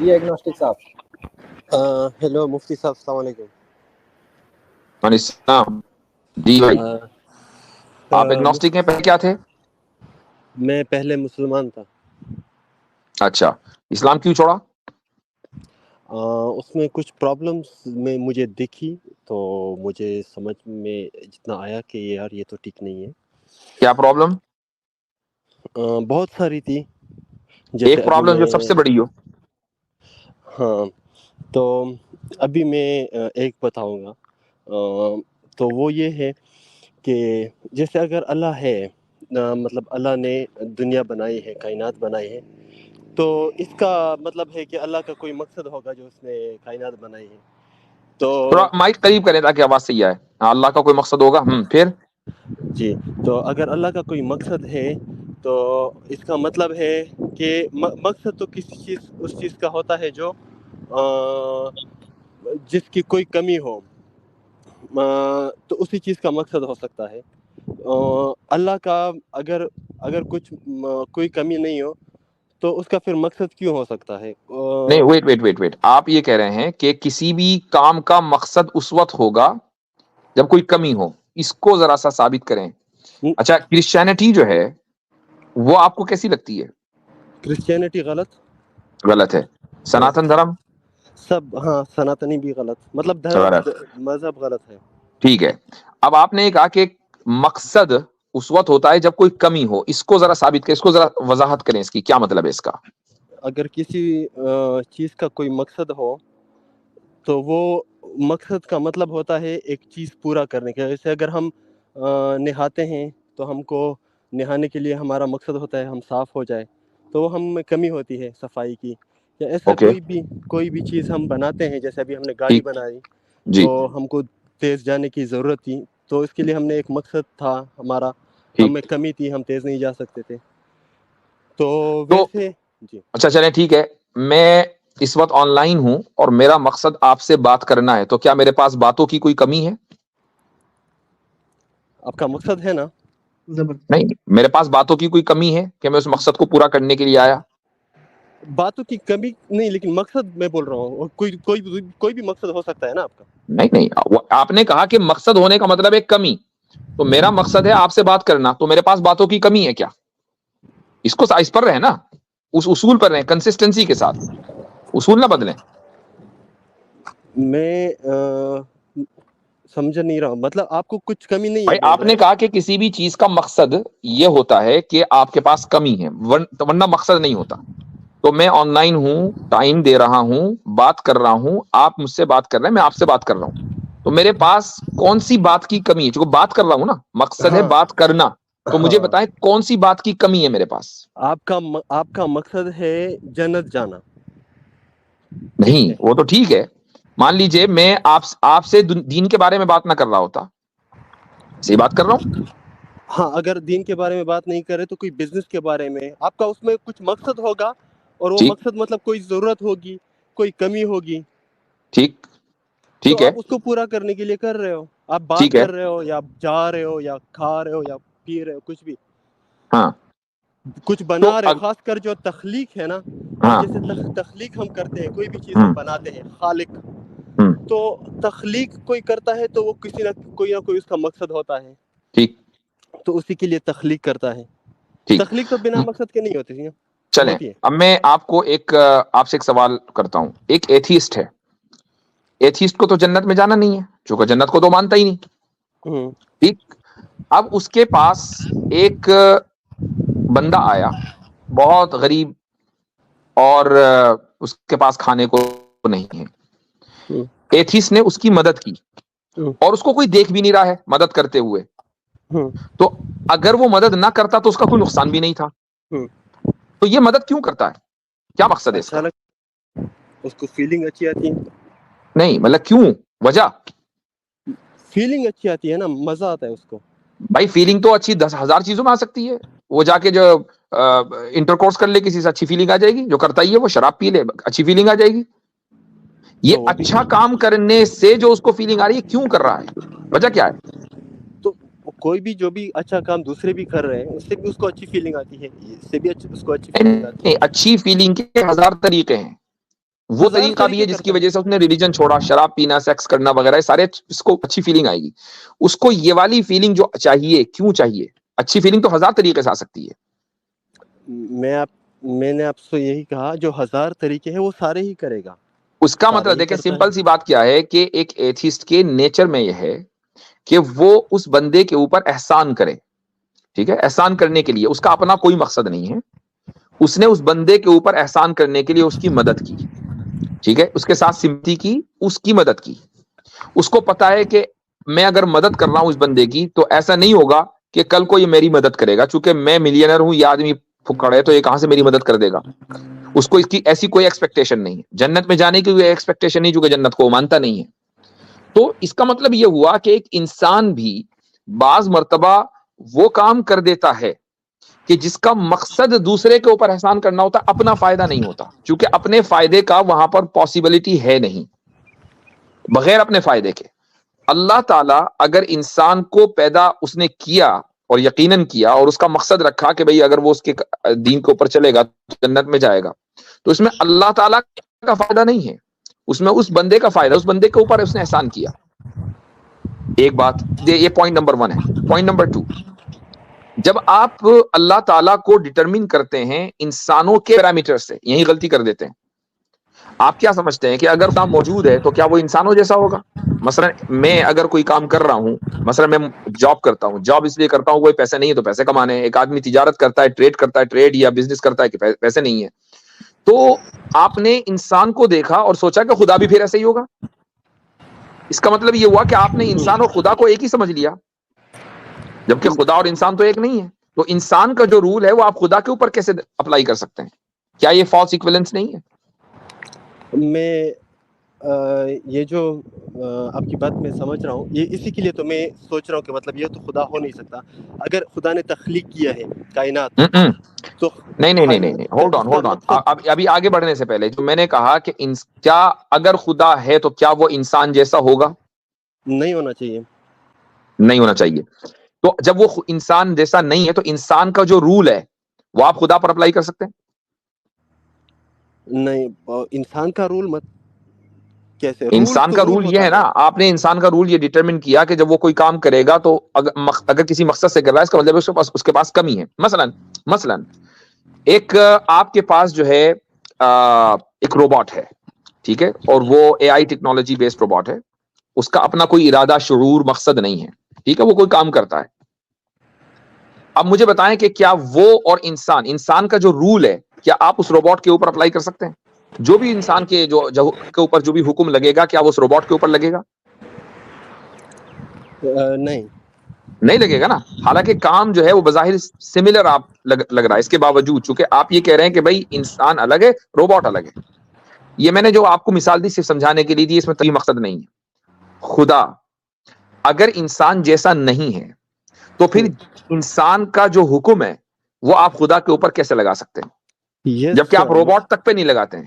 جی agnostic صاحب. Hello مفتی صاحب، السلام علیکم. وعلیکم السلام. جی بھائی، آپ ایگنوسٹک ہیں، پہلے کیا تھے؟ میں پہلے مسلمان تھا. اچھا، اسلام کیوں چھوڑا؟ اس میں کچھ پرابلمس میں مجھے دیکھی تو مجھے سمجھ میں جتنا آیا کہ یار یہ تو ٹھیک نہیں ہے. کیا پرابلم؟ بہت ساری تھی. جیسے ایک ابھی پرابلم جو میں سب سے بڑی ہو. ہاں تو ابھی میں ایک بتاؤں گا. تو وہ یہ ہے کہ جیسے اگر اللہ ہے، مطلب اللہ نے دنیا بنائی ہے، کائنات بنائی ہے، تو اس کا مطلب ہے کہ اللہ کا کوئی مقصد ہوگا جو اس نے کائنات بنائی ہے. تو تھوڑا مائک قریب کریں تاکہ آواز صحیح آئے. ہاں، اللہ کا کوئی مقصد ہوگا. پھر جی، تو اگر اللہ کا کوئی مقصد ہے تو اس کا مطلب ہے کہ مقصد تو کسی چیز اس چیز کا ہوتا ہے جو جس کی کوئی کمی ہو، تو اسی چیز کا مقصد ہو سکتا ہے. اللہ کا اگر کوئی کمی نہیں ہو تو اس کا پھر مقصد کیوں ہو سکتا ہے؟ نہیں، ویٹ، آپ یہ کہہ رہے ہیں کہ کسی بھی کام کا مقصد اس وقت ہوگا جب کوئی کمی ہو. اس کو ذرا سا ثابت کریں. اچھا، کرسچینٹی جو ہے وہ آپ کو کیسی لگتی ہے؟ کرسچینٹی غلط ہے. سناتن دھرم سب، ہاں، سناتنی بھی غلط، مطلب غلط. مذہب غلط ہے. ٹھیک ہے. اب آپ نے کہا کہ مقصد اس وقت ہوتا ہے جب کوئی کمی ہو. اس کو ذرا ثابت کریں، اس کو ذرا وضاحت کریں، اس کی کیا مطلب ہے اس کا؟ اگر کسی چیز کا کوئی مقصد ہو تو وہ مقصد کا مطلب ہوتا ہے ایک چیز پورا کرنے کا. جیسے اگر ہم نہاتے ہیں تو ہم کو نہانے کے لیے ہمارا مقصد ہوتا ہے ہم صاف ہو جائے، تو وہ ہم میں کمی ہوتی ہے صفائی کی. یا ایسا اوکے، کوئی بھی چیز ہم بناتے ہیں، جیسے ابھی ہم نے گاڑی ٹھیک. بنائی جی، تو ہم کو تیز جانے کی ضرورت تھی، تو اس کے لیے ہم نے ایک مقصد تھا ہمارا، ہم میں ٹھیک. کمی تھی، ہم تیز نہیں جا سکتے تھے. تو تو ویسے جی، اچھا چلیں، ٹھیک ہے. میں اس وقت آن لائن ہوں اور میرا مقصد آپ سے بات کرنا ہے، تو کیا میرے پاس باتوں کی کوئی کمی ہے؟ آپ کا مقصد ہے نا. نہیں، میرے پاس باتوں کی کوئی کمی ہے کہ میں اس مقصد کو پورا کرنے کے لیے آیا؟ باتوں کی کمی نہیں، لیکن مقصد میں بول رہا ہوں، کوئی بھی مقصد ہو سکتا ہے نا آپ کا. نہیں، آپ نے کہا کہ مقصد ہونے کا مطلب ہے کمی. تو میرا مقصد ہے آپ سے بات کرنا، تو میرے پاس باتوں کی کمی ہے کیا؟ اس پر رہے نا، اس اصول پر رہیں، کنسسٹنسی کے ساتھ. اصول نہ بدلیں. میں سمجھ نہیں رہا ہوں، مطلب آپ کو کچھ کمی نہیں ہے بھائی، بول آپ رہے نے ہیں. کہا کہ کسی بھی چیز کا مقصد یہ ہوتا ہے کہ آپ کے پاس کمی ہے، ورنہ مقصد نہیں ہوتا. تو میں آن لائن ہوں، ٹائم دے رہا ہوں، بات کر رہا ہوں، آپ مجھ سے بات کر رہے ہیں، میں آپ سے بات کر رہا ہوں. تو میرے پاس کون سی بات کی کمی ہے؟ چونکہ بات کر رہا ہوں نا، مقصد ہے ہاں بات کرنا. تو مجھے ہاں، بتائیں کون سی بات کی کمی ہے میرے پاس؟ آپ کا مقصد ہے جنت جانا. ٹھیک نہیں، ہے. وہ تو ٹھیک ہے. مان لیجئے میں آپ سے دین کے بارے میں بات نہ کر رہا ہوتا، صحیح بات کر رہا ہوں. ہاں، اگر دین کے بارے میں بات نہیں کرے تو کوئی بزنس کے بارے میں آپ کا اس میں کچھ مقصد ہوگا، اور وہ ٹھیک مقصد مطلب کوئی ضرورت ہوگی، کوئی کمی ہوگی، ٹھیک تو ٹھیک ہے آپ اس کو پورا کرنے کے لیے کر رہے ہو. آپ بات ٹھیک ہے. کر رہے ہو یا جا رہے ہو یا کھا رہے ہو یا پی رہے ہو، کچھ بھی ہاں، کچھ تو بنا رہے ہو. خاص کر جو تخلیق ہے نا، ہاں، جیسے تخلیق ہم کرتے ہیں، کوئی بھی چیز ہم ہوں، بناتے ہیں، خالق. ہوں، تو تخلیق کوئی کرتا ہے تو وہ کسی نہ کوئی اس کا مقصد ہوتا ہے، ٹھیک تو اسی کے لیے تخلیق کرتا ہے. ٹھیک. تخلیق تو بنا مقصد کے نہیں ہوتی ہے. چلیں، ہوتی ہے. اب میں آپ سے ایک سوال کرتا ہوں. ایک ایتھیسٹ ہے، ایتھیسٹ کو تو جنت میں جانا نہیں ہے، چونکہ جنت کو تو مانتا ہی نہیں. ہوں. ٹھیک. اب اس کے پاس ایک بندہ آیا، بہت غریب، اور اس کے پاس کھانے کو نہیں ہے. ہوں. ایتھیسٹ نے اس کی مدد کی، ہوں. اور اس کو کوئی دیکھ بھی نہیں رہا ہے مدد کرتے ہوئے. ہوں. تو اگر وہ مدد نہ کرتا تو اس کا کوئی نقصان بھی نہیں تھا. ہوں. تو یہ مدد کیوں کرتا ہے؟ کیا مقصد ہے اس کا؟ اچھا لگ، اس کو فیلنگ اچھی آتی ہے. نہیں، مطلب کیوں؟ وجہ؟ فیلنگ اچھی آتی ہے نا، مزہ آتا ہے اس کو. بھائی، فیلنگ تو اچھی 10,000 چیزوں میں آ سکتی ہے. وہ جا کے جو انٹر کورس کر لے کسی سے، اچھی فیلنگ آ جائے گی. جو کرتا ہی ہے وہ شراب پی لے، اچھی فیلنگ آ جائے گی. یہ تو وہ بھی اچھا کام کرنے سے جو اس کو فیلنگ آ رہی ہے، کیوں کر رہا ہے؟ وجہ کیا ہے؟ تو کوئی بھی جو بھی اچھا کام دوسرے بھی کر رہے ہیں، اس سے بھی اس کو اچھی فیلنگ آتی ہے، اس سے بھی اس کو اچھی فیلنگ آتی نہیں، ہے. اچھی فیلنگ کے 1000 طریقے ہیں. وہ طریقہ بھی ہے جس کی وجہ سے اس نے ریلیجن چھوڑا, شراب پینا, سیکس کرنا وغیرہ سارے, اس کو اچھی فیلنگ آئے گی. اس کو یہ والی فیلنگ جو چاہیے, کیوں چاہیے؟ اچھی فیلنگ تو 1000 طریقے سے آ سکتی ہے. میں نے آپ سے یہی کہا, جو 1000 طریقے ہیں وہ سارے ہی کرے گا. اس کا مطلب دیکھیں سمپل سی بات کیا ہے کہ ایک ایتھیسٹ کے نیچر میں یہ ہے کہ وہ اس بندے کے اوپر احسان کرے. ٹھیک ہے, احسان کرنے کے لیے اس کا اپنا کوئی مقصد نہیں ہے. اس نے اس بندے کے اوپر احسان کرنے کے لیے اس کی مدد کی. ٹھیک ہے, اس کے ساتھ سمپتی کی, اس کی مدد کی. اس کو پتا ہے کہ میں اگر مدد کر رہا ہوں اس بندے کی تو ایسا نہیں ہوگا کہ کل کو یہ میری مدد کرے گا, چونکہ میں ملینئر ہوں, یہ آدمی پھکڑ ہے تو یہ کہاں سے میری مدد کر دے گا. اس کو اس کی ایسی کوئی ایکسپیکٹیشن نہیں ہے. جنت میں جانے کی کوئی ایکسپیکٹیشن نہیں, چونکہ جنت کو وہ مانتا نہیں ہے. تو اس کا مطلب یہ ہوا کہ ایک انسان بھی بعض مرتبہ وہ کام کر دیتا ہے کہ جس کا مقصد دوسرے کے اوپر احسان کرنا ہوتا, اپنا فائدہ نہیں ہوتا, چونکہ اپنے فائدے کا وہاں پر پاسبلٹی ہے نہیں. بغیر اپنے فائدے کے اللہ تعالیٰ اگر انسان کو پیدا اس نے کیا اور یقیناً کیا اور اس کا مقصد رکھا کہ بھئی اگر وہ اس کے دین کے اوپر چلے گا جنت میں جائے گا, تو اس میں اللہ تعالیٰ کا فائدہ نہیں ہے, اس میں اس بندے کا فائدہ, اس بندے کے اوپر اس نے احسان کیا. ایک بات یہ پوائنٹ نمبر 1 ہے. پوائنٹ نمبر 2, جب آپ اللہ تعالیٰ کو ڈٹرمن کرتے ہیں انسانوں کے پیرامیٹر سے, یہی غلطی کر دیتے ہیں. آپ کیا سمجھتے ہیں کہ اگر کام موجود ہے تو کیا وہ انسانوں جیسا ہوگا؟ مثلا میں اگر کوئی کام کر رہا ہوں, مثلا میں جاب کرتا ہوں, جاب اس لیے کرتا ہوں کوئی پیسے نہیں ہے تو پیسے کمانے. ایک آدمی تجارت کرتا ہے, ٹریڈ کرتا ہے, ٹریڈ یا بزنس کرتا ہے کہ پیسے نہیں ہے. تو آپ نے انسان کو دیکھا اور سوچا کہ خدا بھی پھر ایسے ہی ہوگا. اس کا مطلب یہ ہوا کہ آپ نے انسان اور خدا کو ایک ہی سمجھ لیا, جبکہ خدا اور انسان تو ایک نہیں ہے. تو انسان کا جو رول ہے وہ آپ خدا کے اوپر کیسے اپلائی کر سکتے ہیں؟ کیا یہ فالس ایکویلنس نہیں ہے؟ میں یہ جو آپ کی بات میں سمجھ رہا ہوں, یہ اسی کے لیے تو میں سوچ رہا ہوں کہ مطلب یہ تو خدا ہو نہیں سکتا. اگر خدا نے تخلیق کیا ہے کائنات تو نہیں, ہولڈ آن. ابھی آگے بڑھنے سے پہلے جو میں نے کہا کہ کیا اگر خدا ہے تو کیا وہ انسان جیسا ہوگا؟ نہیں ہونا چاہیے. نہیں ہونا چاہیے. تو جب وہ انسان جیسا نہیں ہے تو انسان کا جو رول ہے وہ آپ خدا پر اپلائی کر سکتے ہیں؟ نہیں. انسان کا رول مت کیسے؟ انسان کا رول یہ ہے نا, آپ نے انسان کا رول یہ ڈیٹرمن کیا کہ جب وہ کوئی کام کرے گا تو اگر کسی مقصد سے کر رہا ہے اس کا مطلب اس کے پاس کمی ہے. مثلا ایک آپ کے پاس جو ہے ایک روبوٹ ہے, ٹھیک ہے, اور وہ اے آئی ٹیکنالوجی بیسڈ روبوٹ ہے. اس کا اپنا کوئی ارادہ, شعور, مقصد نہیں ہے, ٹھیک ہے, وہ کوئی کام کرتا ہے. اب مجھے بتائیں کہ کیا وہ اور انسان کا جو رول ہے کیا آپ اس روبوٹ کے اوپر اپلائی کر سکتے ہیں؟ جو بھی انسان کے کے اوپر جو بھی حکم لگے گا کیا وہ اس روبوٹ کے اوپر لگے گا؟ نہیں لگے گا نا. حالانکہ کام جو ہے وہ بظاہر سملر آپ لگ رہا ہے, اس کے باوجود چونکہ آپ یہ کہہ رہے ہیں کہ بھائی انسان الگ ہے, روبوٹ الگ ہے. یہ میں نے جو آپ کو مثال دی صرف سمجھانے کے لیے دی, اس میں کوئی مقصد نہیں ہے. خدا اگر انسان جیسا نہیں ہے تو پھر انسان کا جو حکم ہے وہ آپ خدا کے اوپر کیسے لگا سکتے ہیں جبکہ آپ روبوٹ تک پہ نہیں لگاتے ہیں؟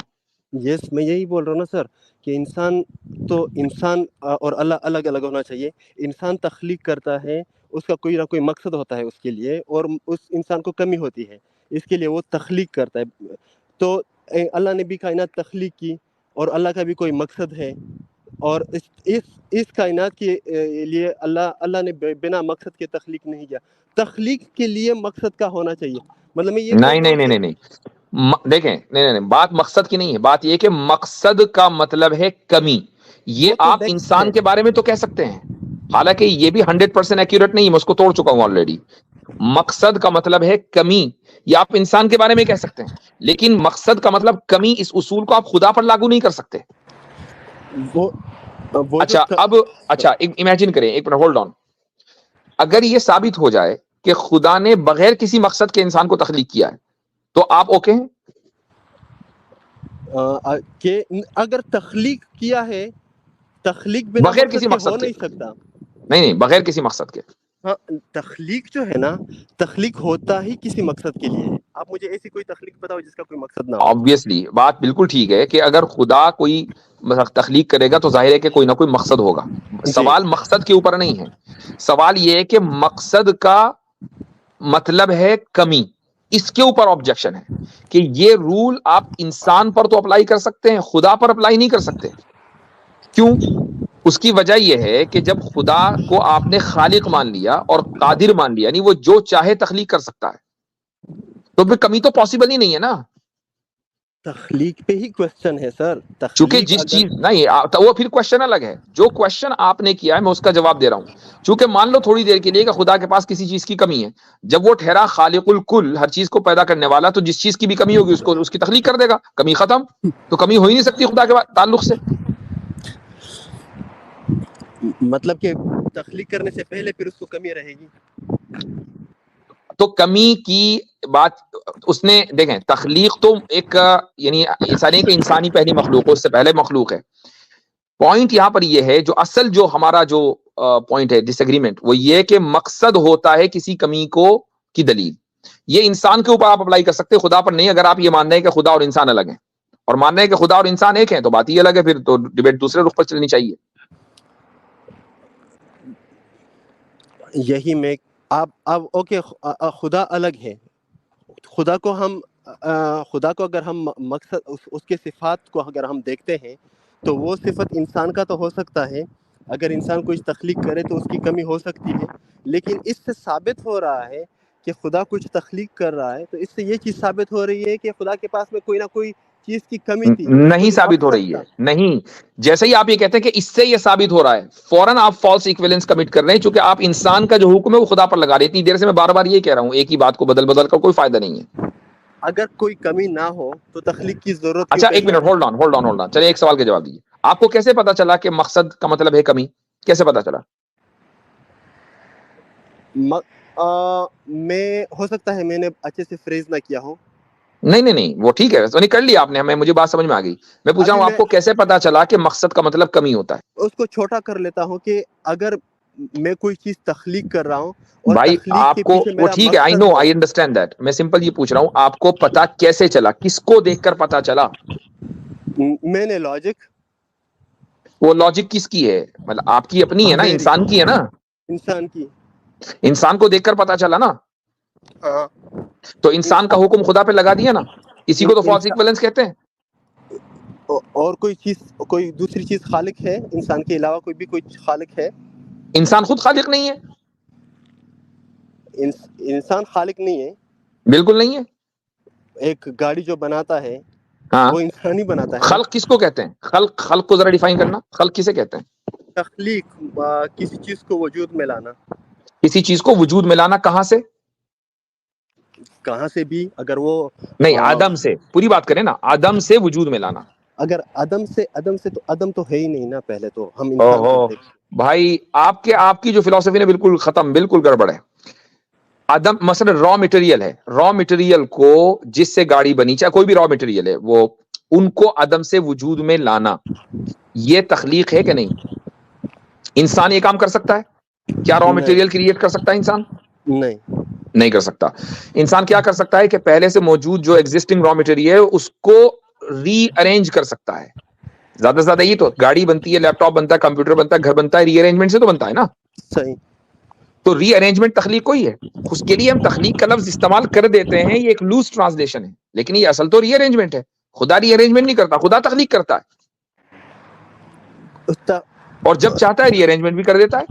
میں یہی بول رہا ہوں نا سر کہ انسان اور اللہ الگ الگ ہونا چاہیے. انسان تخلیق کرتا ہے, اس کا کوئی نہ کوئی مقصد ہوتا ہے اس کے لیے, اور اس انسان کو کمی ہوتی ہے, اس کے لیے وہ تخلیق کرتا ہے. تو اللہ نے بھی کائنات تخلیق کی اور اللہ کا بھی کوئی مقصد ہے, اور اس کائنات کے لیے اللہ نے بنا مقصد کے تخلیق نہیں کیا. تخلیق کے لیے مقصد کا ہونا چاہیے. مطلب میں یہ نہیں دیکھیں, نہیں, بات مقصد کی نہیں ہے. بات یہ کہ مقصد کا مطلب ہے کمی. یہ آپ انسان کے بارے میں تو کہہ سکتے ہیں, حالانکہ یہ بھی 100% ایکوریٹ نہیں ہے, میں اس کو توڑ چکا ہوں آلریڈی. مقصد کا مطلب ہے کمی, یہ آپ انسان کے بارے میں کہہ سکتے ہیں, لیکن مقصد کا مطلب کمی, اس اصول کو آپ خدا پر لاگو نہیں کر سکتے. اچھا امیجن کریں, ایک منٹ ہولڈ آن. اگر یہ ثابت ہو جائے کہ خدا نے بغیر کسی مقصد کے انسان کو تخلیق کیا ہے تو آپ اوکے ہیں؟ کہ اگر تخلیق کیا ہے, تخلیق بغیر کسی مقصد ہو نہیں سکتا. نہیں, بغیر کسی مقصد کے. ہاں, تخلیق جو ہے نا, تخلیق ہوتا ہی کسی مقصد کے لیے ہے. آپ مجھے ایسی کوئی تخلیق بتاؤ جس کا کوئی مقصد نہ ہو. آبویسلی بات بالکل ٹھیک ہے کہ اگر خدا کوئی تخلیق کرے گا تو ظاہر ہے کہ کوئی نہ کوئی مقصد ہوگا. سوال مقصد کے اوپر نہیں ہے, سوال یہ ہے کہ مقصد کا مطلب ہے کمی. اس کے اوپر آبجیکشن ہے کہ یہ رول آپ انسان پر تو اپلائی کر سکتے ہیں, خدا پر اپلائی نہیں کر سکتے. کیوں؟ اس کی وجہ یہ ہے کہ جب خدا کو آپ نے خالق مان لیا اور قادر مان لیا, یعنی وہ جو چاہے تخلیق کر سکتا ہے, تو پھر کمی تو پاسبل ہی نہیں ہے نا. تخلیق پہ ہی کوشچن ہے سر. چونکہ جس چیز نہیں وہ پھر کوشچن الگ ہے. جو کوشچن آپ نے کیا ہے میں اس کا جواب دے رہا ہوں. چونکہ مان لو تھوڑی دیر کے لیے کہ خدا کے پاس کسی چیز کی کمی ہے, جب وہ ٹھہرا خالق الکل, ہر چیز کو پیدا کرنے والا, تو جس چیز کی بھی کمی ہوگی اس کی تخلیق کر دے گا. کمی ختم. تو کمی ہو ہی نہیں سکتی خدا کے تعلق سے. مطلب کہ تخلیق کرنے سے پہلے پھر اس کو کمی رہے گی. تو کمی کی بات اس نے دیکھیں, تخلیق تو ایک یعنی ایسا نہیں کہ انسانی پہلی مخلوق ہو, اس سے پہلے مخلوق ہے. پوائنٹ یہاں پر یہ ہے, جو اصل جو ہمارا جو پوائنٹ ہے ڈس ایگریمنٹ, وہ یہ کہ مقصد ہوتا ہے کسی کمی کو کی دلیل. یہ انسان کے اوپر آپ اپلائی کر سکتے, خدا پر نہیں. اگر آپ یہ مان رہے ہیں کہ خدا اور انسان الگ ہیں, اور مان رہے ہیں کہ خدا اور انسان ایک ہیں, تو بات ہی الگ ہے. پھر تو ڈبیٹ دوسرے رخ پر چلنی چاہیے. یہی میں اب اوکے, خدا الگ ہے. خدا کو اگر ہم مقصد اس کے صفات کو اگر ہم دیکھتے ہیں, تو وہ صفت انسان کا تو ہو سکتا ہے. اگر انسان کچھ تخلیق کرے تو اس کی کمی ہو سکتی ہے, لیکن اس سے ثابت ہو رہا ہے کہ خدا کچھ تخلیق کر رہا ہے, تو اس سے یہ چیز ثابت ہو رہی ہے کہ خدا کے پاس میں کوئی نہ کوئی چیز کی کمی تھی. نہیں ثابت ہو رہی ہے. نہیں, جیسے ہی آپ یہ کہتے ہیں کہ اس سے یہ ثابت ہو رہا ہے, فوراً آپ فالس ایکویلنس کمٹ کر رہے ہیں. چونکہ آپ انسان کا جو حکم ہے وہ خدا پر لگا رہے ہیں. اتنی دیر سے میں بار بار یہ کہہ رہا ہوں, ایک ہی بات کو بدل کر کوئی فائدہ نہیں ہے. اگر کوئی کمی نہ ہو تو تخلیق کی ضرورت. اچھا ایک منٹ, ہولڈ آن. چلیے ایک سوال کا جواب دیجیے. آپ کو کیسے پتا چلا کہ مقصد کا مطلب ہے کمی؟ کیسے پتا چلا؟ میں ہو سکتا ہے میں نے اچھے سے فریز نہ کیا ہو. نہیں, وہ ٹھیک ہے, تو نہیں کر لیا آپ نے, مجھے بات سمجھ میں آ گئی. میں پوچھا ہوں آپ کو کیسے پتا چلا کہ مقصد کا مطلب کمی ہوتا ہے؟ اس کو چھوٹا کر لیتا ہوں کہ اگر میں کوئی چیز تخلیق کر رہا ہوں, اور بھائی آپ کو وہ ٹھیک ہے, آئی نو, آئی انڈرسٹینڈ دیٹ. میں سمپل یہ پوچھ رہا ہوں, آپ کو پتا کیسے چلا, کس کو دیکھ کر پتا چلا؟ میں نے لاجک. وہ لاجک کس کی ہے؟ مطلب آپ کی اپنی ہے نا, انسان کی ہے نا. انسان کی. انسان کو دیکھ کر پتا چلا نا. ہاں, تو انسان کا حکم خدا پہ لگا دیا نا. اسی کو تو فالس ایکویلنس کہتے ہیں. اور کوئی دوسری چیز خالق ہے انسان کے علاوہ؟ کوئی خالق ہے؟ انسان خود خالق نہیں ہے. انسان خالق نہیں ہے, بالکل نہیں ہے. ایک گاڑی جو بناتا ہے وہ انسان ہی بناتا ہے. خلق کس کو کہتے ہیں؟ خلق کو ذرا ڈیفائن کرنا. خلق کسے کہتے ہیں؟ تخلیق, کسی چیز کو وجود میں لانا. کسی چیز کو وجود میں لانا کہاں سے؟ کہاں سے بھی, اگر وہ نہیں, آدم سے, پوری بات کریں نا, آدم سے وجود میں لانا. اگر عدم سے تو عدم تو ہے ہی نہیں نا. پہلے تو ہم انسان تھے. بھائی آپ کی جو فلسفی نے بالکل ختم, بالکل گڑبڑ ہے. عدم مثلا را مٹیریل ہے, را مٹیریل کو جس سے گاڑی بنی, چاہے کوئی بھی را مٹیریل ہے, وہ ان کو عدم سے وجود میں لانا, یہ تخلیق ہے کہ نہیں؟ انسان یہ کام کر سکتا ہے کیا؟ را مٹیریل کریٹ کر سکتا ہے انسان؟ نہیں کر سکتا. انسان کیا کر سکتا ہے کہ پہلے سے موجود جو ایگزسٹنگ را مٹیریل ہے اس کو ری ارینج کر سکتا ہے. زیادہ سے زیادہ یہ تو گاڑی بنتی ہے, لیپ ٹاپ بنتا ہے, کمپیوٹر بنتا ہے, گھر بنتا ہے, ری ارینجمنٹ سے تو بنتا ہے نا. صحیح. تو ری ارینجمنٹ تخلیق کوئی ہے. اس کے لیے ہم تخلیق کا لفظ استعمال کر دیتے ہیں, یہ ایک لوز ٹرانسلیشن ہے, لیکن یہ اصل تو ری ارینجمنٹ ہے. خدا ری ارینجمنٹ نہیں کرتا, خدا تخلیق کرتا ہے, اور جب چاہتا ہے ری ارینجمنٹ بھی کر دیتا ہے.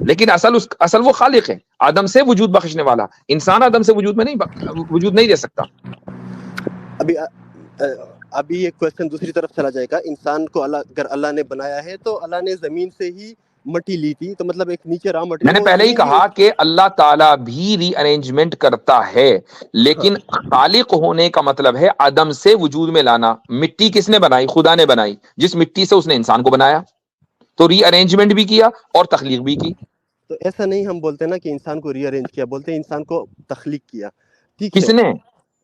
لیکن اصل وہ خالق ہے, آدم سے وجود بخشنے والا. انسان آدم سے وجود نہیں دے سکتا. ابھی یہ کوشچن دوسری طرف چلا جائے گا. انسان کو اگر اللہ نے بنایا ہے تو اللہ نے زمین سے ہی مٹی لی تھی, تو مطلب ایک نیچے را مٹی. میں نے پہلے ہی کہا کہ اللہ تعالیٰ بھی ری ارینجمنٹ کرتا ہے, لیکن خالق ہونے کا مطلب ہے عدم سے وجود میں لانا. مٹی کس نے بنائی؟ خدا نے بنائی. جس مٹی سے اس نے انسان کو بنایا, تو ری ارینجمنٹ بھی کیا اور تخلیق بھی کی. تو ایسا نہیں ہم بولتے نا کہ انسان کو ری ارینج کیا, بولتے ہیں انسان کو تخلیق کیا. ٹھیک ہے, کس نے؟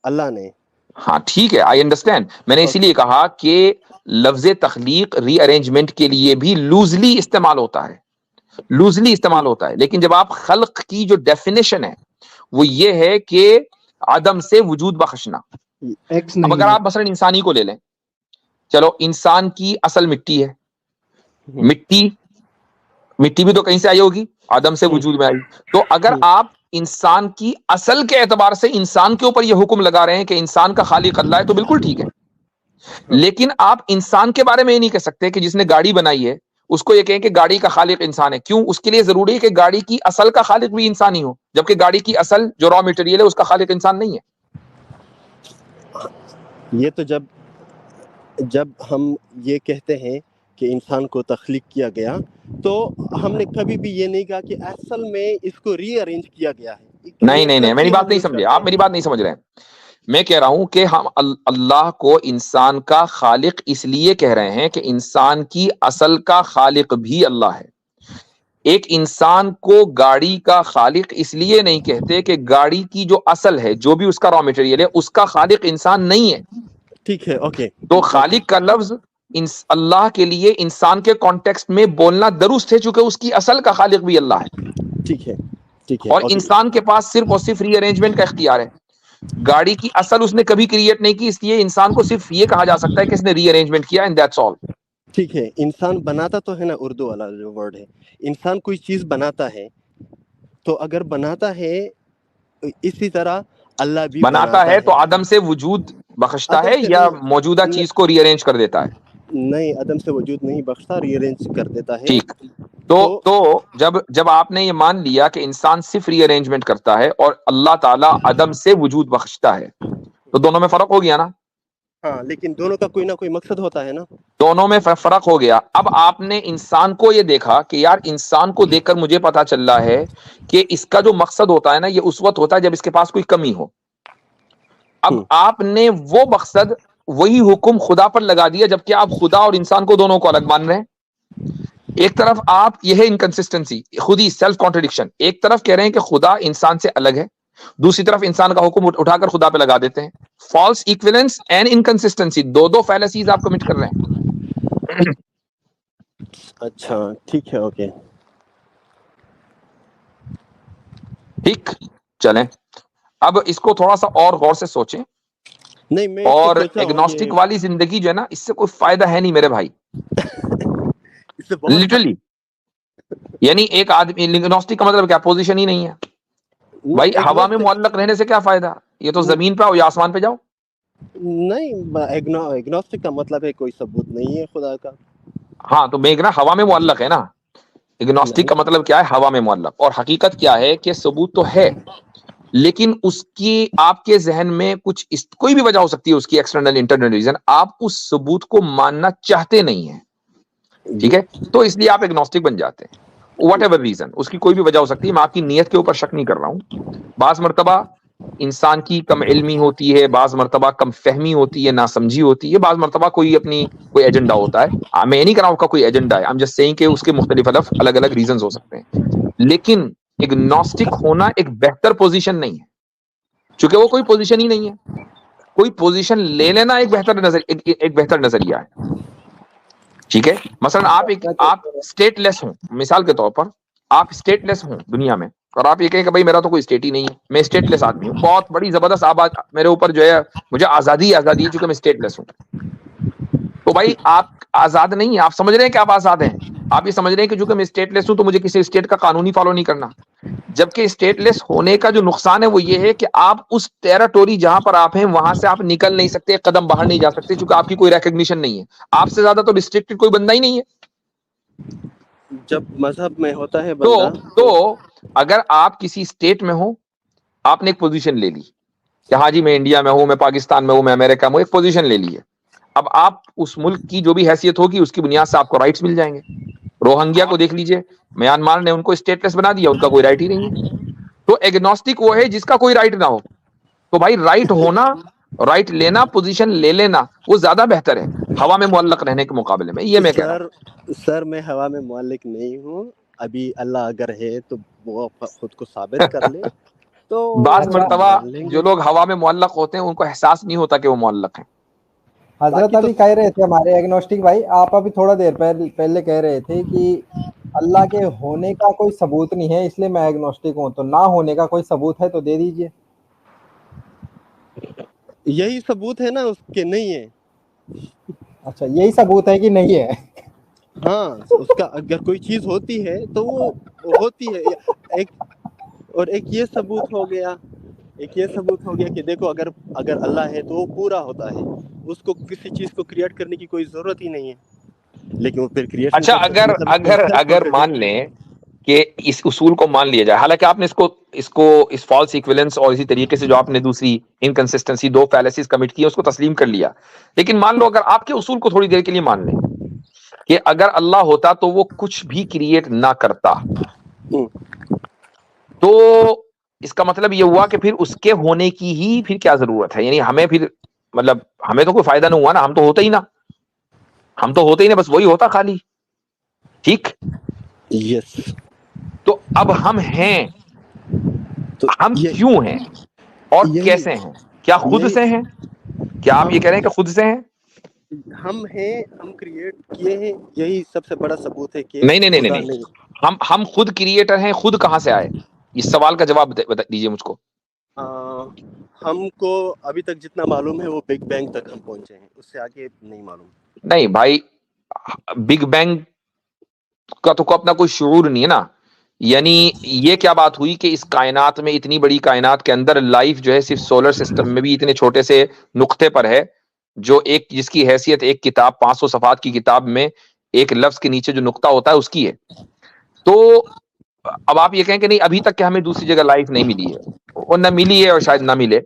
اللہ نے. ہاں ٹھیک ہے, آئی انڈرسٹینڈ. میں نے اسی لیے کہا کہ لفظ تخلیق ری ارینجمنٹ کے لیے بھی لوزلی استعمال ہوتا ہے, لوزلی استعمال ہوتا ہے. لیکن جب آپ خلق کی جو ڈیفینیشن ہے وہ یہ ہے کہ عدم سے وجود بخشنا. اب اگر آپ مثلا انسانی کو لے لیں, چلو انسان کی اصل مٹی ہے, مٹی بھی تو کہیں سے آئی ہوگی, آدم سے وجود میں آئی. تو اگر آپ انسان کی اصل کے اعتبار سے انسان کے اوپر یہ حکم لگا رہے ہیں کہ انسان کا خالق اللہ ہے تو بالکل ٹھیک ہے، لیکن آپ انسان کے بارے میں یہ نہیں کہہ سکتے کہ جس نے گاڑی بنائی ہے اس کو یہ کہیں کہ گاڑی کا خالق انسان ہے. کیوں؟ اس کے لیے ضروری ہے کہ گاڑی کی اصل کا خالق بھی انسان ہی ہو، جبکہ گاڑی کی اصل جو را مٹیریل ہے اس کا خالق انسان نہیں ہے. یہ تو جب ہم یہ کہتے ہیں کہ انسان کو تخلیق کیا گیا تو ہم نے کبھی بھی یہ نہیں کہا کہ اصل میں اس کو ری ارینج کیا گیا ہے. نہیں میری بات نہیں سمجھے آپ، میری بات نہیں سمجھ رہے ہیں. میں کہہ رہا ہوں کہ ہم اللہ کو انسان کا خالق اس لیے کہہ رہے ہیں کہ انسان کی اصل کا خالق بھی اللہ ہے. ایک انسان کو گاڑی کا خالق اس لیے نہیں کہتے کہ گاڑی کی جو اصل ہے، جو بھی اس کا را مٹیریل ہے، اس کا خالق انسان نہیں ہے. ٹھیک ہے، اوکے. تو خالق کا لفظ اللہ کے لیے انسان کے کانٹیکسٹ میں بولنا درست ہے، چونکہ اس کی اصل کا خالق بھی اللہ ہے. ٹھیک ہے اور انسان کے پاس صرف اور صرف ری ارینجمنٹ کا اختیار ہے. گاڑی کی اصل اس نے کبھی کریٹ نہیں کی، اس لیے انسان کو صرف یہ کہا جا سکتا ہے کہ اس نے ری ارینجمنٹ کیا، اینڈ دیٹس آل. ٹھیک ہے. انسان بناتا تو ہے نا، اردو والا جو ورڈ ہے، انسان کوئی چیز بناتا ہے تو اگر بناتا ہے اسی طرح اللہ بھی بناتا ہے تو عدم سے وجود بخشتا ہے یا موجودہ چیز کو ری ارینج کر دیتا ہے؟ نہیں، عدم سے وجود نہیں بخشتا، ری ارینج کر دیتا ہے. ٹھیک. تو جب آپ نے یہ مان لیا کہ انسان صرف ری ارینجمنٹ کرتا ہے اور اللہ تعالیٰ عدم سے وجود بخشتا ہے، تو دونوں میں فرق ہو گیا نا؟ ہاں، لیکن دونوں کا کوئی نہ کوئی مقصد ہوتا ہے نا. دونوں میں فرق ہو گیا. اب آپ نے انسان کو یہ دیکھا کہ یار انسان کو دیکھ کر مجھے پتا چل رہا ہے کہ اس کا جو مقصد ہوتا ہے نا، یہ اس وقت ہوتا ہے جب اس کے پاس کوئی کمی ہو. اب آپ نے وہ مقصد، وہی حکم خدا پر لگا دیا، جبکہ آپ خدا اور انسان کو دونوں کو الگ مان رہے ہیں. ایک طرف آپ، یہ ہے انکنسسٹنسی، خود ہی سیلف کانٹرڈکشن. ایک طرف کہہ رہے ہیں کہ خدا انسان سے الگ ہے، دوسری طرف انسان کا حکم اٹھا کر خدا پہ لگا دیتے ہیں. فالس ایکویلنس اینڈ انکنسسٹنسی، دو فیلسیز آپ کمٹ کر رہے ہیں. اچھا ٹھیک ہے، اوکے ٹھیک. چلیں اب اس کو تھوڑا سا اور غور سے سوچیں. نہیں، میں اور ایگنوسٹک والی زندگی جو ہے نا، اس سے کوئی فائدہ ہے نہیں میرے بھائی، لٹرلی. یعنی ایک آدمی ایگنوسٹک کا مطلب کیا؟ پوزیشن ہی نہیں ہے بھائی. ہوا میں معلق رہنے سے کیا فائدہ؟ یہ تو زمین پہ آؤ یا آسمان پہ جاؤ. نہیں، ایگنوسٹک کا مطلب ہے کوئی ثبوت نہیں ہے خدا کا. ہاں تو میں ہوا میں معلق ہے نا. ایگنوسٹک کا مطلب کیا ہے؟ ہوا میں معلق. اور حقیقت کیا ہے کہ ثبوت تو ہے، لیکن اس کی آپ کے ذہن میں کچھ کوئی بھی وجہ ہو سکتی ہے، اس کی ایکسٹرنل انٹرنل ریزن، آپ اس ثبوت کو ماننا چاہتے نہیں ہیں. ٹھیک ہے، تو اس لیے آپ ایگنوسٹک بن جاتے ہیں. واٹ ایور ریزن، اس کی کوئی بھی وجہ ہو سکتی ہے. میں آپ کی نیت کے اوپر شک نہیں کر رہا ہوں. بعض مرتبہ انسان کی کم علمی ہوتی ہے، بعض مرتبہ کم فہمی ہوتی ہے، ناسمجھی ہوتی ہے، بعض مرتبہ کوئی ایجنڈا ہوتا ہے. میں نہیں کہہ رہا ہوں کا کوئی ایجنڈا ہے، I'm just saying کہ اس کے مختلف الگ الگ ریزنز ہو سکتے ہیں. لیکن ایگنوسٹک ہونا ایک بہتر پوزیشن نہیں ہے، چونکہ وہ کوئی پوزیشن ہی نہیں ہے. کوئی پوزیشن لے لینا ایک بہتر نظریہ ہے. ٹھیک ہے، مثلا آپ اسٹیٹ لیس ہوں، مثال کے طور پر آپ اسٹیٹ لیس ہوں دنیا میں، اور آپ یہ کہیں کہ بھائی میرا تو کوئی اسٹیٹ ہی نہیں ہے، میں اسٹیٹ لیس آدمی ہوں، بہت بڑی زبردست آباد میرے اوپر جو ہے، مجھے آزادی ہے چونکہ میں اسٹیٹ لیس ہوں. تو بھائی آپ آزاد نہیں ہیں. آپ سمجھ رہے ہیں کہ آپ آزاد ہیں، آپ یہ سمجھ رہے ہیں کہ چونکہ میں اسٹیٹ لیس ہوں تو مجھے کسی اسٹیٹ کا قانون ہی فالو نہیں کرنا. جبکہ اسٹیٹ لیس ہونے کا جو نقصان ہے وہ یہ ہے کہ آپ اس ٹیراٹوری جہاں پر آپ ہیں وہاں سے آپ نکل نہیں سکتے، قدم باہر نہیں جا سکتے، چونکہ آپ کی کوئی ریکگنیشن نہیں ہے. آپ سے زیادہ تو ریسٹرکٹڈ کوئی بندہ ہی نہیں ہے. جب مذہب میں ہوتا ہے بندہ تو اگر آپ کسی اسٹیٹ میں ہو، آپ نے ایک پوزیشن لے لی کہ ہاں جی میں انڈیا میں ہوں، میں پاکستان میں ہوں، میں امریکہ میں ہوں، ایک پوزیشن لے لی ہے. اب آپ اس ملک کی جو بھی حیثیت ہوگی اس کی بنیاد سے آپ کو رائٹس مل جائیں گے. روہنگیا کو دیکھ لیجئے، میانمار نے ان کو اسٹیٹ لیس بنا دیا، ان کا کوئی رائٹ ہی نہیں ہے. تو ایگنوسٹک وہ ہے جس کا کوئی رائٹ نہ ہو. تو بھائی رائٹ ہونا، رائٹ لینا، پوزیشن لے لینا وہ زیادہ بہتر ہے ہوا میں معلق رہنے کے مقابلے میں. یہ میں کہہ رہا ہوں. سر میں ہوا میں معلق نہیں ہوں ابھی. اللہ اگر ہے تو وہ خود کو ثابت کر لے. تو بعض مرتبہ جو لوگ ہوا میں معلق ہوتے ہیں ان کو احساس نہیں ہوتا کہ وہ معلق ہیں. حضرت ابھی کہہ رہے تھے ہمارے ایگنوسٹک بھائی، آپ ابھی تھوڑا دیر پہلے کہہ رہے تھے کہ اللہ کے ہونے کا کوئی ثبوت نہیں ہے اس لیے میں ایگنوسٹک ہوں. تو نہ ہونے کا کوئی ثبوت ہے تو دے دیجئے. یہی ثبوت ہے نا اس کے نہیں ہے. اچھا یہی ثبوت ہے کہ نہیں ہے. ہاں، اس کا اگر کوئی چیز ہوتی ہے تو وہ ہوتی ہے. ایک اور ایک یہ ثبوت ہو گیا کہ دیکھو اگر اللہ ہے تو وہ پورا ہوتا ہے, اس کو کسی چیز کو کریٹ کرنے کی کوئی ضرورت ہی نہیں ہے, لیکن وہ پھر کریشن اچھا اگر مان لیں کہ اس اصول کو مان لیا جائے, حالانکہ آپ نے اس فالس ایکویلنس اور اسی طریقے سے جو آپ نے دوسری انکنسسٹنسی 2 فیلیسیز کمٹ کی اس کو تسلیم کر لیا, لیکن مان لو اگر آپ کے اصول کو تھوڑی دیر کے لیے مان لیں کہ اگر اللہ ہوتا تو وہ کچھ بھی کریٹ نہ کرتا, تو اس کا مطلب یہ ہوا کہ پھر اس کے ہونے کی ہی پھر کیا ضرورت ہے, یعنی ہمیں پھر مطلب ہمیں تو کوئی فائدہ نہیں ہوا نا, ہم تو ہوتے ہی نا, بس وہی ہوتا خالی. ٹھیک, یس, تو اب ہم ہیں, تو ہم کیوں ہیں اور کیسے ہیں؟ کیا خود سے ہیں؟ کیا آپ یہ کہہ رہے ہیں کہ خود سے ہیں؟ ہم ہیں, ہم کریٹ کیے ہیں, یہی سب سے بڑا ثبوت ہے کہ نہیں, ہم خود کریٹر ہیں. خود کہاں سے آئے؟ اس سوال کا جواب دیجیے مجھ کو. ہم کو ابھی تک جتنا معلوم ہے وہ بگ بینگ تک ہم پہنچے ہیں, اس سے آگے نہیں معلوم. نہیں بھائی, بگ بینگ کا تو اپنا کوئی شعور نہیں ہے نا. یعنی یہ کیا بات ہوئی کہ اس کائنات میں, اتنی بڑی کائنات کے اندر لائف جو ہے صرف سولر سسٹم میں بھی اتنے چھوٹے سے نقطے پر ہے, جو جس کی حیثیت ایک کتاب 500 صفحات کی کتاب میں ایک لفظ کے نیچے جو نقطہ ہوتا ہے اس کی ہے. تو اب آپ یہ کہیں کہ نہیں ابھی تک کہ ہمیں دوسری جگہ لائف نہیں ملی ہے, اور نہ ملی ہے اور شاید نہ ملے,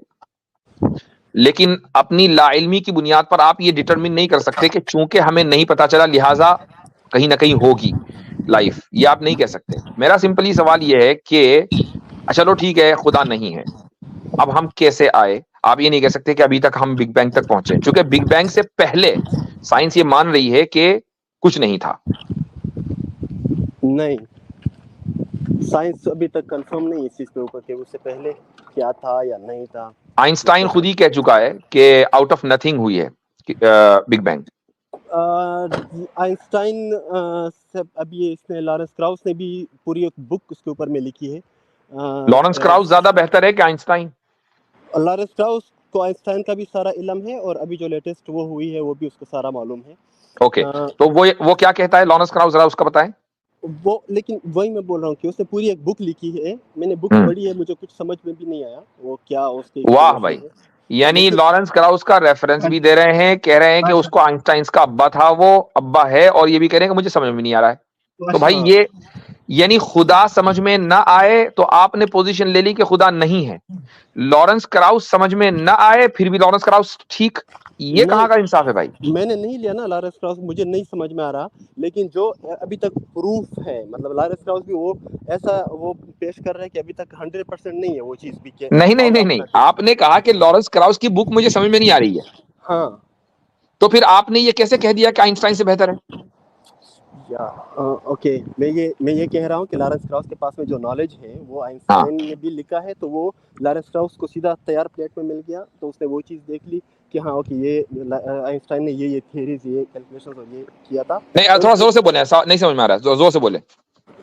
لیکن اپنی لا علمی کی بنیاد پر آپ یہ ڈٹرمن نہیں کر سکتے کہ چونکہ ہمیں نہیں پتا چلا لہٰذا کہیں نہ کہیں ہوگی لائف, یہ آپ نہیں کہہ سکتے. میرا سمپلی سوال یہ ہے کہ چلو ٹھیک ہے خدا نہیں ہے, اب ہم کیسے آئے؟ آپ یہ نہیں کہہ سکتے کہ ابھی تک ہم بگ بینگ تک پہنچے, چونکہ بگ بینگ سے پہلے سائنس یہ مان رہی ہے کہ کچھ نہیں تھا. نہیں, سائنس ابھی تک کنفرم نہیں اس چیز کے اوپر کہ اس سے پہلے کیا تھا یا نہیں تھا. آئنسٹائن خود ہی کہہ چکا ہے کہ آؤٹ آف نتھنگ ہوئی ہے بگ بینگ. آئنسٹائن سے ابھی اس نے لارنس کراؤس نے بھی پوری ایک بک اس کے اوپر میں لکھی ہے. لارنس کراؤس زیادہ بہتر ہے کہ آئنسٹائن؟ لارنس کراؤس کو آئنسٹائن کا بھی سارا علم ہے, اور ابھی جو لیٹسٹ وہ ہوئی ہے وہ بھی اس کو سارا معلوم ہے. اوکے, تو وہ کیا کہتا ہے لارنس کراؤس, ذرا اس کا بتائیں. وہ لیکن وہی میں بول رہا ہوں کہ اس نے پوری ایک بک لکھی ہے, میں نے بک پڑھی ہے, مجھے کچھ سمجھ میں بھی نہیں آیا وہ کیا اس کے. واہ بھائی, یعنی لارنس کراؤس کا ریفرنس بھی دے رہے ہیں, کہہ رہے ہیں کہ اس کو آئنسٹائن کا ابا تھا, وہ ابا ہے, اور یہ بھی کہہ رہے ہیں کہ مجھے سمجھ میں نہیں آ رہا ہے. تو بھائی یہ یعنی خدا سمجھ میں نہ آئے تو آپ نے پوزیشن لے لی کہ خدا نہیں ہے. لارنس کراؤس سمجھ میں نہ آئے پھر بھی لارنس کراؤس ٹھیک, یہ کہاں کا انصاف ہے بھائی؟ میں نے نہیں لیا نا لارنس کراؤس, مجھے نہیں سمجھ میں آ رہا, لیکن جو ابھی تک پروف ہے, مطلب لارنس کراؤس بھی وہ ایسا وہ پیش کر رہا ہے کہ ابھی تک 100% نہیں ہے وہ چیز بھی. نہیں, آپ نے کہا کہ لارنس کراؤس کی بک مجھے سمجھ میں نہیں آ رہی ہے, ہاں, تو پھر آپ نے یہ کیسے کہہ دیا کہ آئنسٹائن سے بہتر ہے؟ اوکے, میں یہ کہہ رہا ہوں کہ لارنس کراؤس کے پاس میں جو نالج ہے وہ آئنسٹائن نے بھی لکھا ہے, تو وہ لارنس کراؤس کو سیدھا تیار پلیٹ میں مل گیا, تو اس نے وہ چیز دیکھ لی کہ ہاں اوکے یہ آئنسٹائن نے یہ تھیوریز, یہ کیلکولیشنز اور یہ کیا تھا. نہیں, تھوڑا زور سے بولیں, نہیں سمجھ میں آ رہا ہے, زور سے بولیں.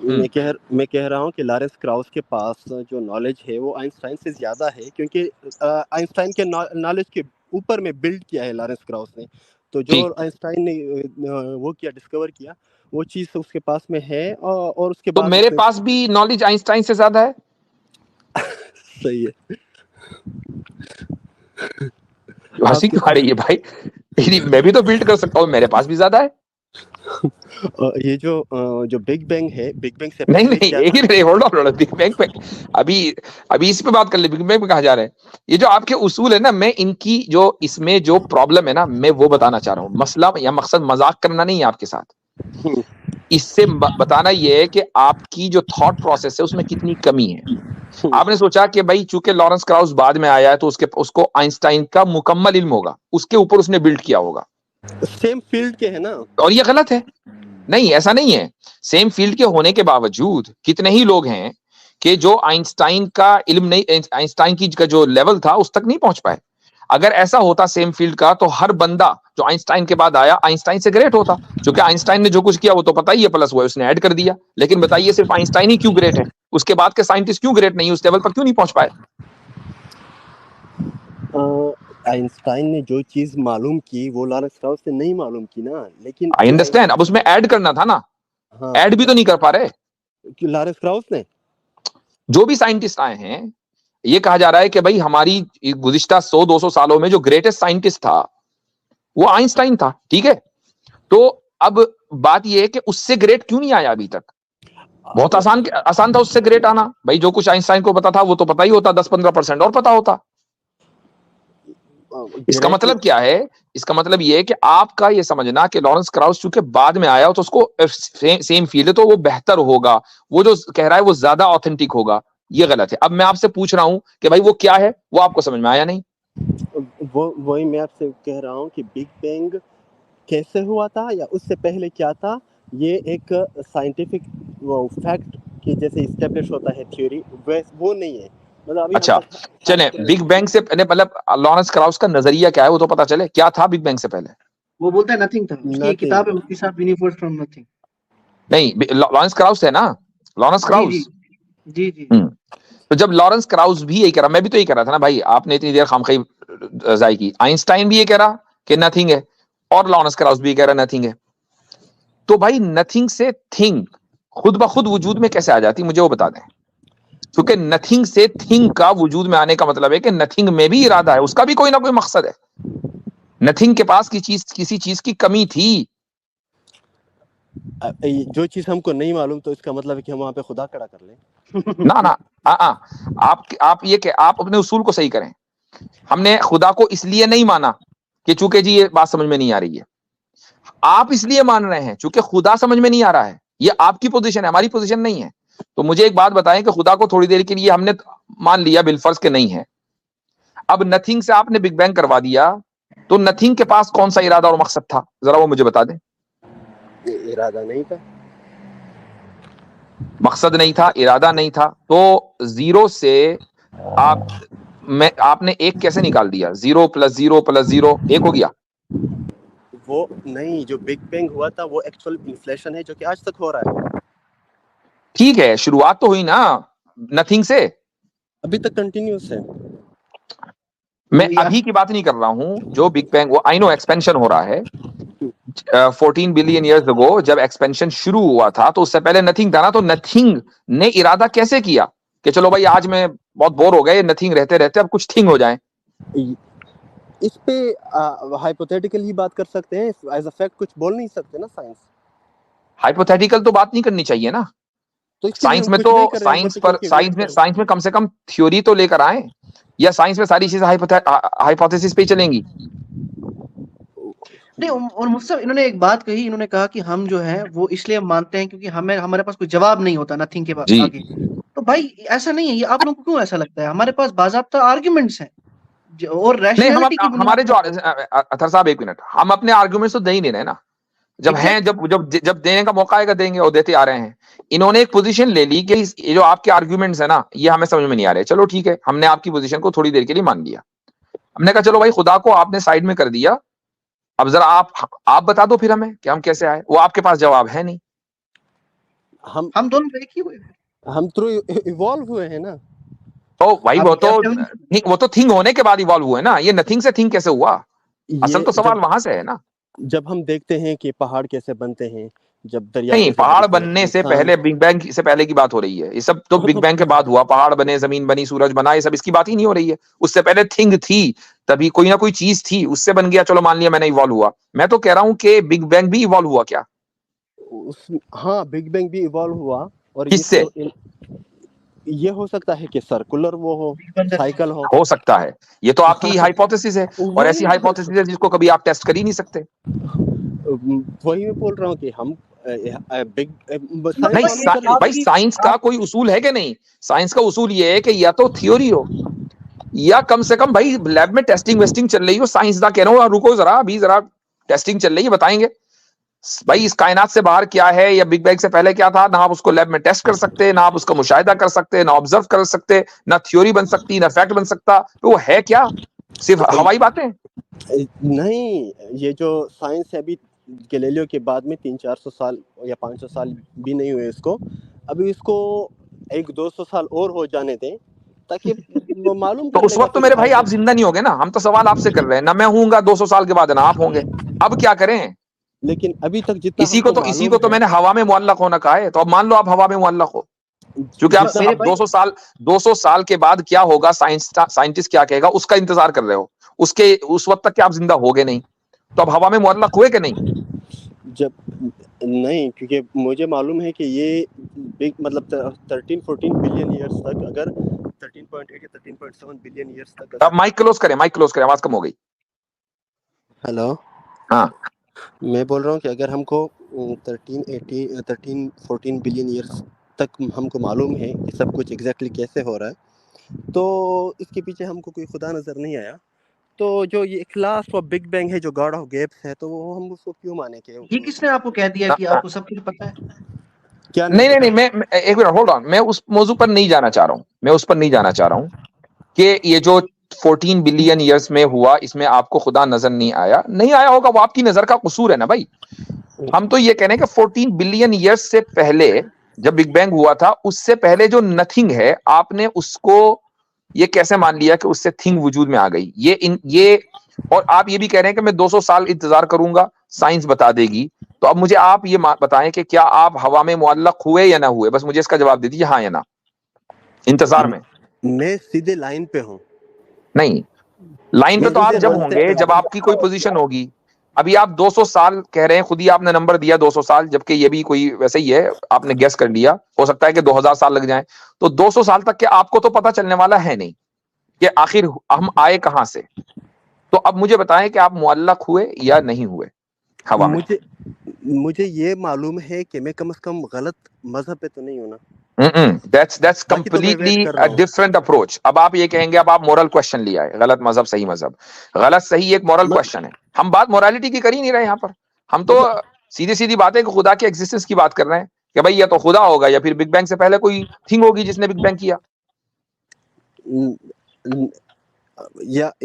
میں کہہ رہا ہوں کہ لارنس کراؤس کے پاس جو نالج ہے وہ آئنسٹائن سے زیادہ ہے, کیونکہ آئنسٹائن کے نالج کے اوپر میں بلڈ کیا ہے لارنس کراؤس نے. تو جو آئنسٹائن نے وہ کیا ڈسکور کیا وہ چیز اس کے پاس میں ہے, اور اس کے تو بعد میرے پاس بھی نالج آئنسٹائن سے زیادہ ہے. صحیح ہے. ہنسی کیوں آ رہی ہے بھائی؟ میں بھی تو بلڈ کر سکتا ہوں, میرے پاس بھی زیادہ ہے. یہ جو بگ بینگ ہے, بگ بینگ سے نہیں, ایک ہی ہولڈ آن, بگ بینگ پہ ابھی اس پہ بات کر لیں. بگ بینگ پہ کہاں جا رہے ہیں؟ یہ جو آپ کے اصول ہے نا, میں ان کی جو اس میں جو پرابلم ہے نا, میں وہ بتانا چاہ رہا ہوں. مسئلہ یا مقصد مذاق کرنا نہیں ہے آپ کے ساتھ, اس سے بتانا یہ ہے کہ آپ کی جو تھاٹ پروسیس ہے اس میں کتنی کمی ہے. آپ نے سوچا کہ بھائی چونکہ لارنس کراؤس بعد میں آیا ہے تو اس کو آئنسٹائن کا مکمل علم ہوگا, اس کے اوپر اس نے بلڈ کیا ہوگا. سیم فیلڈ کے ہے نا, اور یہ غلط ہے. نہیں, ایسا نہیں ہے. سیم فیلڈ کے ہونے کے باوجود کتنے ہی لوگ ہیں کہ جو آئنسٹائن کا علم نہیں, آئنسٹائن کی کا جو لیول تھا اس تک نہیں پہنچ پائے. اگر ایسا ہوتا سیم فیلڈ کا تو ہر بندہ جو آئنسٹائن کے بعد آیا آئنسٹائن سے گریٹ ہوتا, کیونکہ آئنسٹائن نے جو کچھ کیا وہ تو پتہ ہی ہے, پلس ہوا اس نے ایڈ کر دیا. لیکن بتائیے صرف آئنسٹائن ہی کیوں گریٹ ہے, اس کے بعد کے سائنٹسٹ کیوں گریٹ نہیں, اس لیول پر کیوں نہیں پہنچ پائے؟ آئنسٹائن نے جو چیز معلوم کی وہ لارنس کراؤس نے نہیں معلوم کی نا. لیکن آئی انڈرسٹینڈ, اب اس میں ایڈ کرنا تھا نا, ایڈ بھی تو نہیں کر پا رہے لارنس کراؤس نے. جو بھی سائنٹسٹ آئے ہیں یہ کہا جا رہا ہے کہ بھائی ہماری گزشتہ 100-200 سالوں میں جو گریٹسٹ سائنٹسٹ تھا وہ آئنسٹائن تھا. ٹھیک ہے, تو اب بات یہ ہے کہ اس سے گریٹ کیوں نہیں آیا ابھی تک؟ بہت آسان تھا اس سے گریٹ آنا. بھائی جو کچھ آئنسٹائن کو پتا تھا وہ تو پتا ہی ہوتا, 10-15% اور پتا ہوتا. اس کا مطلب کیا ہے؟ اس کا مطلب یہ ہے کہ آپ کا یہ سمجھنا کہ لارنس کراؤس چونکہ بعد میں آیا تو اس کو سیم فیلڈ ہے تو وہ بہتر ہوگا, وہ جو کہہ رہا ہے وہ زیادہ آتھینٹک ہوگا, یہ غلط ہے. اب میں آپ سے پوچھ رہا ہوں کہ بھائی وہ کیا ہے, وہ آپ کو سمجھ میں آیا نہیں. وہی میں آپ سے کہہ رہا ہوں کہ بگ بینگ کیسے ہوا تھا یا اس سے پہلے کیا تھا, یہ ایک سائنٹیفک فیکٹ کہ جیسے اسٹیبلش ہوتا ہے تھیوری, وہ نہیں ہے. اچھا چلیں, بگ بینگ سے مطلب لارنس کراؤس کا نظریہ کیا ہے وہ تو پتا چلے, کیا تھا بگ بینگ سے پہلے؟ وہ بولتا ہے نتھنگ تھا. اس کی ایک کتاب ہے مفتی صاحب, یونیورس فرام نتھنگ. نہیں, لارنس کراؤس ہے نا, لارنس کراؤس. جی جی. تو جب لارنس کراؤس بھی یہی کہہ رہا, میں بھی تو یہی کہہ رہا تھا نا بھائی, آپ نے اتنی دیر خامخواہی ضائع کی. آئنسٹائن بھی یہ کہہ رہا کہ نتھنگ ہے اور لارنس کراؤس بھی یہ کہہ رہا نتھنگ ہے. تو بھائی نتھنگ سے تھنگ خود بخود وجود میں کیسے آ جاتی, مجھے وہ بتا دیں. کیونکہ نتھنگ سے تھنگ کا وجود میں آنے کا مطلب ہے کہ نتھنگ میں بھی ارادہ ہے, اس کا بھی کوئی نہ کوئی مقصد ہے. نتھنگ کے پاس کسی چیز کی کمی تھی. جو چیز ہم کو نہیں معلوم تو اس کا مطلب ہے کہ ہم وہاں پہ خدا کھڑا کر لیں. نہ آپ یہ کہ آپ اپنے اصول کو صحیح کریں. ہم نے خدا کو اس لیے نہیں مانا کہ چونکہ جی یہ بات سمجھ میں نہیں آ رہی ہے. آپ اس لیے مان رہے ہیں چونکہ خدا سمجھ میں نہیں آ رہا ہے. یہ آپ کی پوزیشن ہے, ہماری پوزیشن نہیں ہے. تو مجھے ایک بات بتائیں کہ خدا کو تھوڑی دیر کے لیے ہم نے مان لیا بالفرض کہ نہیں ہے. اب نتھنگ سے آپ نے بگ بینگ کروا دیا, تو نتھنگ کے پاس کون سا ارادہ اور مقصد تھا, ذرا وہ مجھے بتا دیں. ارادہ نہیں تھا, مقصد نہیں تھا, ارادہ نہیں تھا. تو زیرو سے آپ نے ایک کیسے نکال دیا؟ 0 + 0 + 0 1 ہو گیا. وہ نہیں, جو بگ بینگ ہوا تھا وہ ایکچوئل انفلیشن ہے جو کہ آج تک ہو رہا ہے. ٹھیک ہے, شروعات تو ہوئی نا نتھنگ سے, ابھی تک کنٹینیوس ہے. میں ابھی کی بات نہیں کر رہا ہوں. جو بگ بینگ وہ آئی نو ایکسپینشن ہو رہا ہے. 14 بلین ایئرز اگو جب ایکسپینشن شروع ہوا تھا تو اس سے پہلے نتھنگ تھا نا. تو نتھنگ نے ارادہ کیسے کیا کہ چلو بھائی آج میں بہت بور ہو گئے نتھنگ رہتے رہتے, اب کچھ تھنگ ہو جائیں. اس پہ ہائپوتھیٹیکل ہی بات کر سکتے ہیں, ایز اے فیکٹ کچھ بول نہیں سکتے نا. سائنس ہائپوتھیٹیکل تو بات نہیں کرنی چاہیے نا. سائنس میں تو سائنس میں کم سے کم تھیوری تو لے کر آئیں, یا سائنس میں ساری چیزیں ہائپوتھیسس پہ ہی چلیں گی. نہیں, اور مفتی صاحب انہوں نے ایک بات کہی, انہوں نے کہا کہ ہم جو ہے وہ اس لیے مانتے ہیں کیونکہ ہمارے پاس کوئی جواب نہیں ہوتا نتھنگ کے جی. آگے. تو بھائی ایسا نہیں ہے, یہ آپ لوگوں کو کیوں ایسا لگتا ہے؟ ہمارے پاس باضابطہ آرگیومنٹس ہیں اور ریشنلٹی کی ہمارے جو اطہر صاحب ایک منٹ, ہم اپنے آرگیومنٹس تو دے ہی نہیں رہے نا. جب ہیں جب دینے کا موقع آئے گا دیں گے, اور دیتے آ رہے ہیں. انہوں نے ایک پوزیشن لے لی کہ یہ جو آپ کے آرگیومنٹس ہیں نا یہ ہمیں سمجھ میں نہیں آ رہے. چلو ٹھیک ہے, ہم نے آپ کی پوزیشن کو تھوڑی دیر کے لیے مان لیا. ہم نے کہا چلو بھائی خدا کو آپ نے سائڈ میں کر دیا, اب ذرا آپ بتا دو پھر ہمیں کہ ہم کیسے آئے. وہ آپ کے پاس جواب ہے نہیں. ہم دونوں ایک ہی ہوئے, ہم تو ایوالو ہوئے ہیں نا. تو بھائی وہ تو تھنگ ہونے کے بعد ایوالو ہوئے نا. یہ نتھنگ سے تھنگ کیسے ہوا؟ اصل تو سوال وہاں سے ہے نا. جب ہم دیکھتے ہیں کہ پہاڑ کیسے بنتے ہیں, جب دریا نہیں, پہاڑ بننے سے پہلے بگ بینگ سے پہلے کی بات ہو رہی ہے. یہ سب تو بگ بینگ کے بعد ہوا. پہاڑ بنے, زمین بنی, سورج بنا, یہ سب اس کی بات ہی نہیں ہو رہی ہے. اس سے پہلے تھنگ تھی, تبھی کوئی نہ کوئی چیز تھی, اس سے بن گیا. چلو مان لیا میں نے ایوالو ہوا. میں تو کہہ رہا ہوں کہ بگ بینگ بھی ایوالو ہوا کیا؟ ہاں, بگ بینگ بھی ایوالو ہوا. اور کس سے؟ یہ ہو سکتا ہے کہ سرکولر وہ ہو, سائیکل ہو سکتا ہے. یہ تو آپ کی ہائپوتھیسس ہے, اور ایسی ہائپوتھیسس ہے جس کو کبھی آپ ٹیسٹ کر ہی نہیں سکتے. وہی میں بول رہا ہوں کہ ہم بھائی سائنس کا کوئی اصول ہے کہ نہیں؟ سائنس کا اصول یہ ہے کہ یا تو تھیوری ہو یا کم سے کم بھائی لیب میں ٹیسٹنگ ویسٹنگ چل رہی ہو. سائنس دا کہہ رہا ہوں رکو ذرا, ابھی ذرا ٹیسٹنگ چل رہی ہے, بتائیں گے بھائی اس کائنات سے باہر کیا ہے, یا بگ بینگ سے پہلے کیا تھا. نہ آپ اس کو لیب میں ٹیسٹ کر سکتے, نہ آپ اس کا مشاہدہ کر سکتے, نہ آبزرو کر سکتے, نہ تھیوری بن سکتی, نہ فیکٹ بن سکتا. تو وہ ہے کیا؟ صرف ہوائی باتیں نہیں. یہ جو سائنس ہے ابھی گیلیلیو کے بعد میں 300-400 سال یا 500 سال بھی نہیں ہوئے اس کو. ابھی اس کو 100-200 سال اور ہو جانے دیں تاکہ وہ معلوم تو کر اس لے گا. وقت تو میرے بھائی آپ زندہ نہیں ہوگے نا. ہم تو سوال آپ سے کر رہے ہیں, نہ میں ہوں گا 200 سال کے بعد, نہ آپ ہوں گے. اب کیا کریں؟ لیکن ابھی تک جتنا اسی کو تو میں نے ہوا میں معلق ہونا کہا ہے, تو اب مان لو آپ ہوا میں معلق ہو. کیونکہ آپ میرے بھائی 200 سال کے بعد کیا ہوگا، سائنٹسٹ کیا کہے گا، اس کا انتظار کر رہے ہو، اس وقت تک کہ آپ زندہ ہوگے نہیں، تو اب ہوا میں معلق ہوئے کہ نہیں؟ جب نہیں، کیونکہ مجھے معلوم ہے کہ یہ بگ مطلب 13-14 بلین ایئرس تک، اگر 13.8 یا 13.7 بلین ایئرس تک آپ مائک کلوز کریں، آواز کم ہو گئی. ہیلو، ہاں میں بول رہا ہوں کہ اگر ہم کو 13-14 بلین ایئرس تک ہم کو معلوم ہے کہ سب کچھ ایگزیکٹلی کیسے ہو رہا ہے، تو اس کے پیچھے ہم کو کوئی خدا نظر نہیں آیا. تو جو یہ اخلاص و بگ بینگ ہے، جو گاڈ آف گیپس ہے، تو وہ ہم اس کو کیوں مانے کہ یہ کس نے آپ کو کہہ دیا کہ آپ کو سب کچھ پتا ہے؟ کیا نہیں میں ایک منٹ ہولڈ آن، میں اس موضوع پر نہیں جانا چاہ رہا ہوں کہ یہ جو 14 بلین ایئرس میں ہوا اس میں آپ کو خدا نظر نہیں آیا ہوگا، وہ آپ کی نظر کا قصور ہے نا بھائی. ہم تو یہ کہنے کہ 14 بلین ایئرس سے پہلے جب بگ بینگ ہوا تھا، اس سے پہلے جو نتھنگ ہے، آپ نے اس کو یہ کیسے مان لیا کہ اس سے تھنگ وجود میں آ گئی؟ یہ اور آپ یہ بھی کہہ رہے ہیں کہ میں 200 سال انتظار کروں گا، سائنس بتا دے گی. تو اب مجھے آپ یہ بتائیں کہ کیا آپ ہوا میں معلق ہوئے یا نہ ہوئے؟ بس مجھے اس کا جواب دے دیجیے، ہاں یا نہ. انتظار میں سیدھے لائن پہ ہوں. نہیں، لائن پہ تو آپ جب ہوں گے جب آپ کی کوئی پوزیشن ہوگی. ابھی آپ 200 سال کہہ رہے ہیں، خود ہی آپ نے نمبر دیا 200 سال، جبکہ یہ بھی کوئی ویسے ہی ہے، آپ نے گیس کر لیا، ہو سکتا ہے کہ 2000 سال لگ جائیں. تو 200 سال تک کہ آپ کو تو پتہ چلنے والا ہے نہیں کہ آخر ہم آئے کہاں سے. تو اب مجھے بتائیں کہ آپ معلق ہوئے یا نہیں ہوئے ہوا میں؟ مجھے یہ معلوم ہے کہ میں کم از کم غلط مذہب پہ تو نہیں ہوں نا. That's completely a different approach. اب آپ یہ کہیں گے، اب آپ مورل کوشچن لیا ہے، غلط مذہب صحیح مذہب. غلط صحیح ایک مورل کوشچن ہے. ہم بات مورالٹی کی کر ہی نہیں رہے یہاں پر. ہم تو سیدھی بات ہے کہ خدا کے ایگزسٹنس کی بات کر رہے ہیں کہ بھائی یا تو خدا ہوگا یا پھر بگ بینگ سے پہلے کوئی تھنگ ہوگی جس نے بگ بینگ کیا.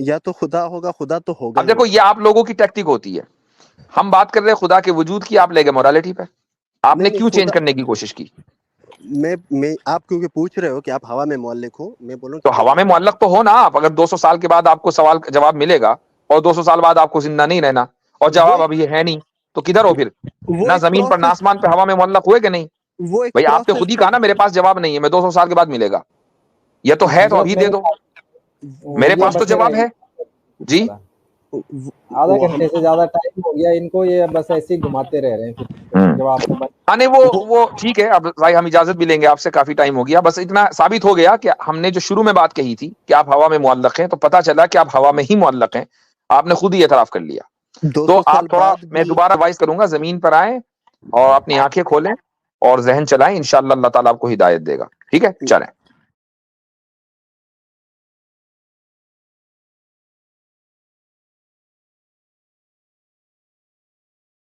یا تو خدا ہوگا، خدا تو ہوگا. اب دیکھو، یہ آپ لوگوں کی ٹیکٹک ہوتی ہے. ہم بات کر رہے ہیں خدا کے وجود کی، آپ لے گئے مورالٹی پہ. آپ نے کیوں چینج کرنے کی کوشش کی؟ میں آپ کیونکہ پوچھ رہے ہو کہ آپ ہوا میں معلق ہو، میں بولوں تو ہوا میں معلق تو ہو نا آپ. اگر 200 سال کے بعد آپ کو سوال جواب ملے گا اور 200 سال بعد آپ کو زندہ نہیں رہنا اور جواب ابھی ہے نہیں، تو کدھر ہو پھر؟ نہ زمین پر نہ آسمان پہ ہوا میں معلق ہوئے کہ نہیں؟ بھائی آپ نے خود ہی کہا نا میرے پاس جواب نہیں ہے، میں 200 سال کے بعد ملے گا. یہ تو ہے تو ابھی دے دو. میرے پاس تو جواب ہے جی. آدھا گھنٹے سے زیادہ ٹائم ہو گیا ان کو، یہ بس ایسے ہی گھماتے رہ رہے ہیں جواب سے. وہ ٹھیک ہے، اب بھائی ہم اجازت بھی لیں گے آپ سے، کافی ٹائم ہو گیا. بس اتنا ثابت ہو گیا کہ ہم نے جو شروع میں بات کہی تھی کہ آپ ہوا میں معلق ہیں، تو پتہ چلا کہ آپ ہوا میں ہی معلق ہیں. آپ نے خود ہی اعتراف کر لیا. تو آپ تھوڑا، میں دوبارہ ایڈوائز کروں گا، زمین پر آئیں اور اپنی آنکھیں کھولیں اور ذہن چلائیں. انشاءاللہ اللہ تعالیٰ آپ کو ہدایت دے گا. ٹھیک ہے، چلیں.